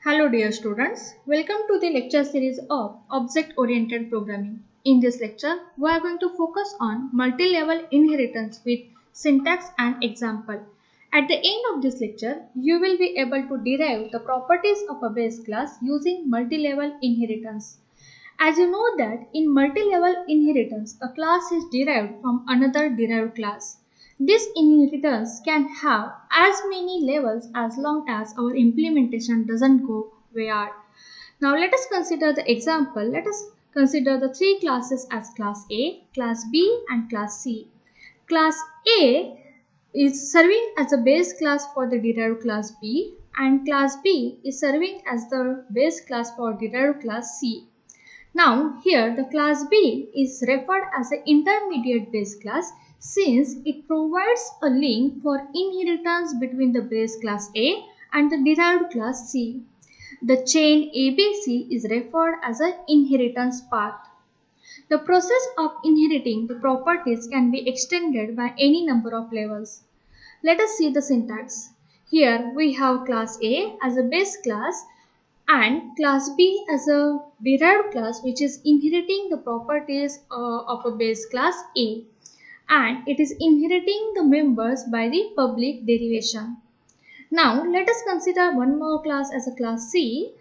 Hello dear students, welcome to the lecture series of Object-Oriented Programming. In this lecture, we are going to focus on multi-level inheritance with syntax and example. At the end of this lecture, you will be able to derive the properties of a base class using multi-level inheritance. As you know that in multi-level inheritance, a class is derived from another derived class. This inheritance can have as many levels as long as our implementation doesn't go weird. Now let us consider the example. Let us consider the three classes as class A, class B and class C. Class A is serving as a base class for the derived class B and class B is serving as the base class for derived class C. Now here the class B is referred as an intermediate base class since it provides a link for inheritance between the base class A and the derived class C. The chain ABC is referred as an inheritance path. The process of inheriting the properties can be extended by any number of levels. Let us see the syntax. Here we have class A as a base class and class B as a derived class which is inheriting the properties of a base class A, and it is inheriting the members by the public derivation. Now let us consider one more class as a class C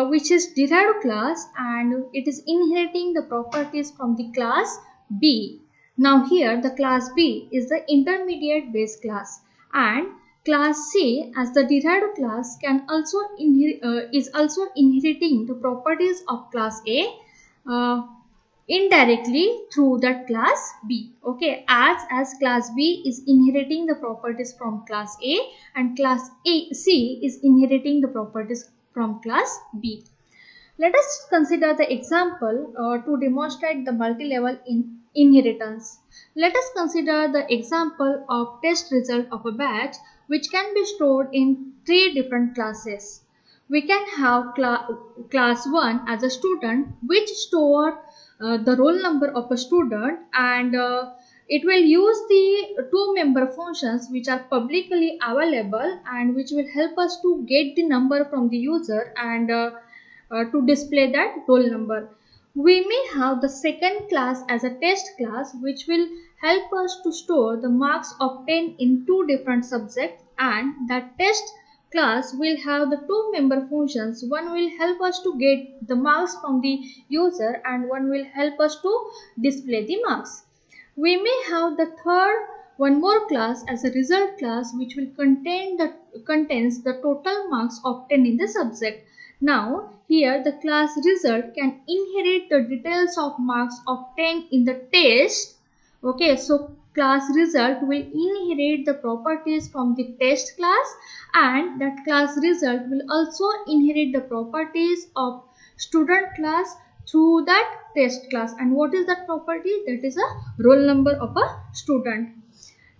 which is derived class and it is inheriting the properties from the class B. Now here the class B is the intermediate base class and class C as the derived class can also is also inheriting the properties of class A indirectly through that class B. Okay, as class B is inheriting the properties from class A and class C is inheriting the properties from class B. Let us consider the example to demonstrate the multi-level inheritance. Let us consider the example of test result of a batch which can be stored in three different classes. We can have class 1 as a student which store the roll number of a student and it will use the two member functions which are publicly available and which will help us to get the number from the user and to display that roll number. We may have the second class as a test class which will help us to store the marks obtained in two different subjects, and that test class will have the two member functions. One will help us to get the marks from the user and one will help us to display the marks. We may have the third one more class as a result class which will contains the total marks obtained in the subject. Now here the class result can inherit the details of marks obtained in the test. Okay, so class result will inherit the properties from the test class and that class result will also inherit the properties of student class through that test class. And what is that property? That is a roll number of a student.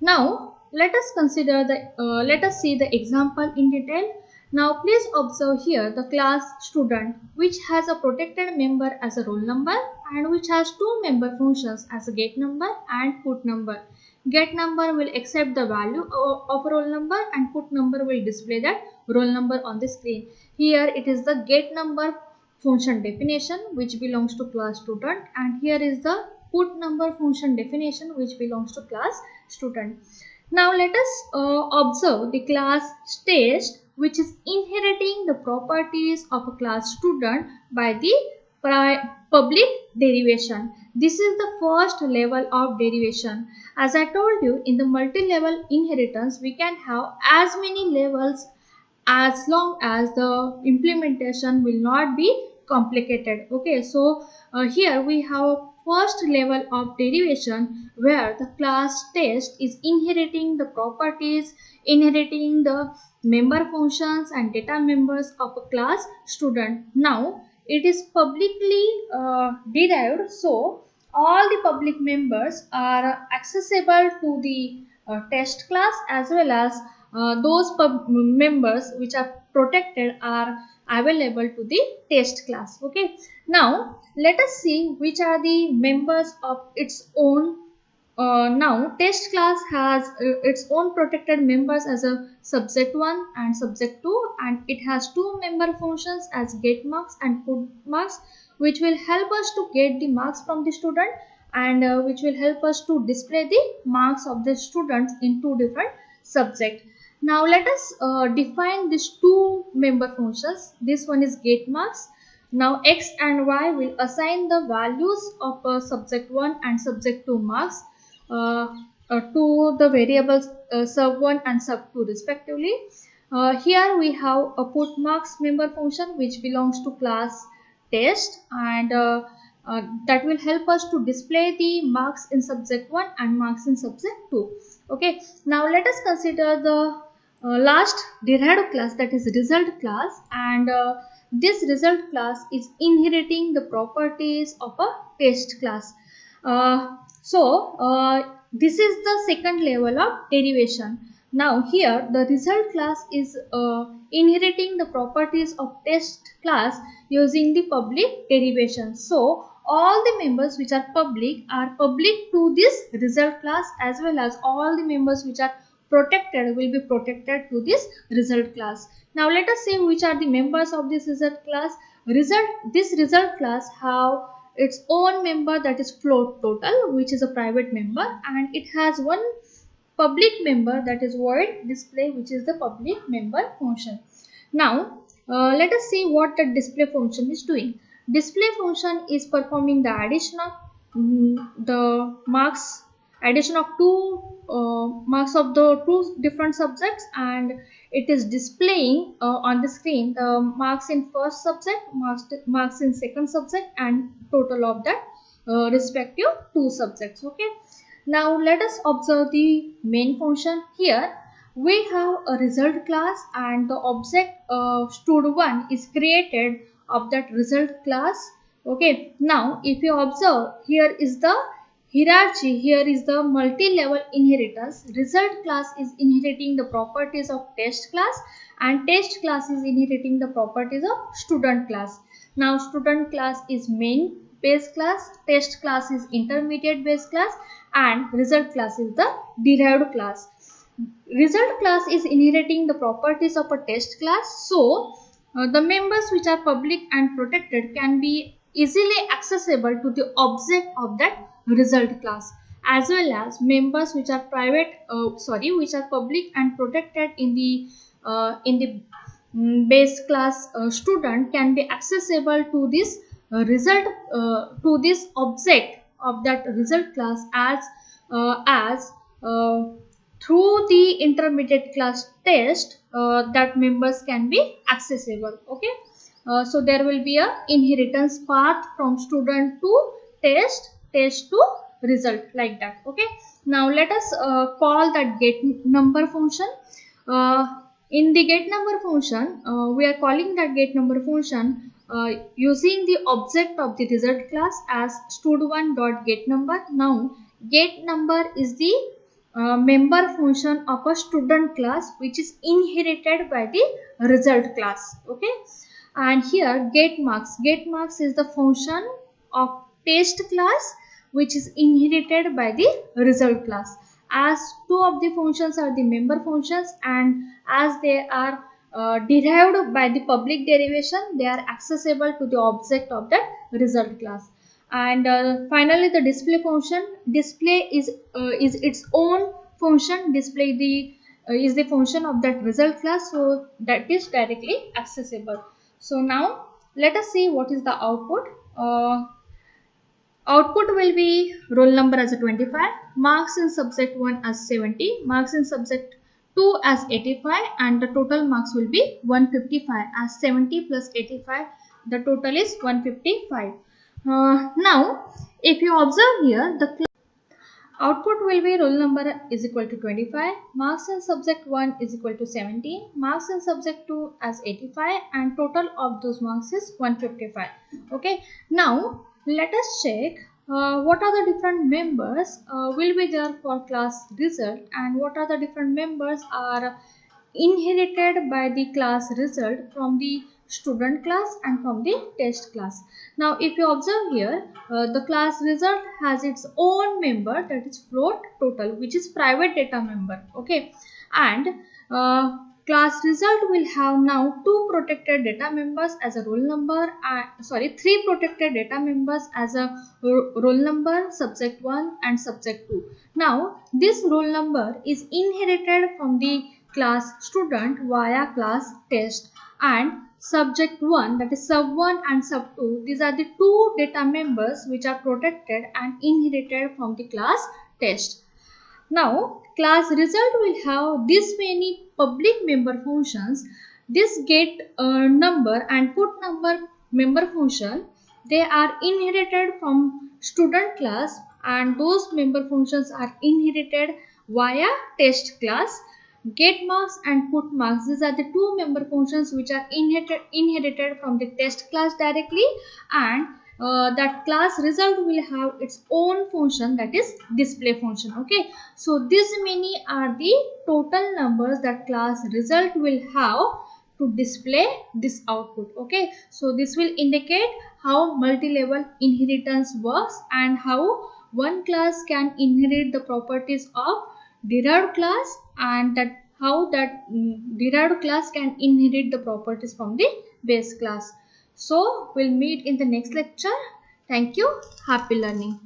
Now let us consider let us see the example in detail. Now please observe here the class student which has a protected member as a roll number and which has two member functions as a get number and put number. Get number will accept the value of roll number and put number will display that roll number on the screen. Here it is the get number function definition which belongs to class student, and here is the put number function definition which belongs to class student. Now let us observe the class test which is inheriting the properties of a class student by the public derivation. This is the first level of derivation. As I told you, in the multi-level inheritance we can have as many levels as long as the implementation will not be complicated. Okay, so here we have first level of derivation where the class test is inheriting the properties, inheriting the member functions and data members of a class student. Now it is publicly derived, so all the public members are accessible to the test class as well as those members which are protected are available to the test class. Okay, now let us see which are the members of its own Now test class has its own protected members as a subject 1 and subject 2, and it has two member functions as get marks and put marks, which will help us to get the marks from the student, and which will help us to display the marks of the students in two different subjects. Now let us define these two member functions. This one is get marks. Now x and y will assign the values of subject 1 and subject 2 marks uh, to the variables sub1 and sub2 respectively. Here we have a put marks member function which belongs to class test, and that will help us to display the marks in subject 1 and marks in subject 2. Okay, now let us consider the last derived class, that is result class, and this result class is inheriting the properties of a test class. This is the second level of derivation. Now here the result class is inheriting the properties of test class using the public derivation. So all the members which are public to this result class, as well as all the members which are protected will be protected to this result class. Now let us see which are the members of this result class. This result class have its own member, that is float total, which is a private member, and it has one public member, that is void display, which is the public member function. Now let us see what the display function is doing. Display function is performing the addition of the marks, addition of two marks of the two different subjects, and it is displaying on the screen the marks in first subject, marks in second subject, and total of that respective two subjects. Okay, now let us observe the main function. Here we have a result class, and the object stud1 is created of that result class. Okay, now if you observe, here is the hierarchy, here is the multi-level inheritance. Result class is inheriting the properties of test class, and test class is inheriting the properties of student class. Now student class is main base class, test class is intermediate base class, and result class is the derived class. Result class is inheriting the properties of a test class, so the members which are public and protected can be easily accessible to the object of that result class, as well as members which are which are public and protected in the base class student can be accessible to this to this object of that result class as through the intermediate class test that members can be accessible. Okay, so there will be a inheritance path from student to test to result, like that. Okay, now let us call that get number function. In the get number function, we are calling that get number function using the object of the result class as stud1 dot get number. Now get number is the member function of a student class which is inherited by the result class. Okay, and here get marks is the function of test class which is inherited by the result class. As two of the functions are the member functions, and as they are derived by the public derivation, they are accessible to the object of that result class. And finally the display function. Display is its own function. Display is the function of that result class, so that is directly accessible. So now let us see what is the output. Output will be roll number as a 25, marks in subject 1 as 70, marks in subject 2 as 85, and the total marks will be 155, as 70 plus 85, the total is 155. Now if you observe here, the output will be roll number is equal to 25, marks in subject 1 is equal to 70, marks in subject 2 as 85, and total of those marks is 155. Okay, now let us check what are the different members will be there for class result, and what are the different members are inherited by the class result from the student class and from the test class. Now if you observe here, the class result has its own member, that is float total, which is private data member. Okay, and class result will have now two protected data members as a roll number, three protected data members as a roll number, subject 1 and subject 2. Now this roll number is inherited from the class student via class test, and subject 1, that is sub 1 and sub 2, these are the two data members which are protected and inherited from the class test. Now class result will have this many public member functions. This get number and put number member function, they are inherited from student class, and those member functions are inherited via test class. Get marks and put marks, these are the two member functions which are inherited from the test class directly, and that class result will have its own function, that is display function. Okay, so these many are the total numbers that class result will have to display this output. Okay, so this will indicate how multi-level inheritance works and how one class can inherit the properties of derived class, and that how that derived class can inherit the properties from the base class. So we'll meet in the next lecture. Thank you. Happy learning.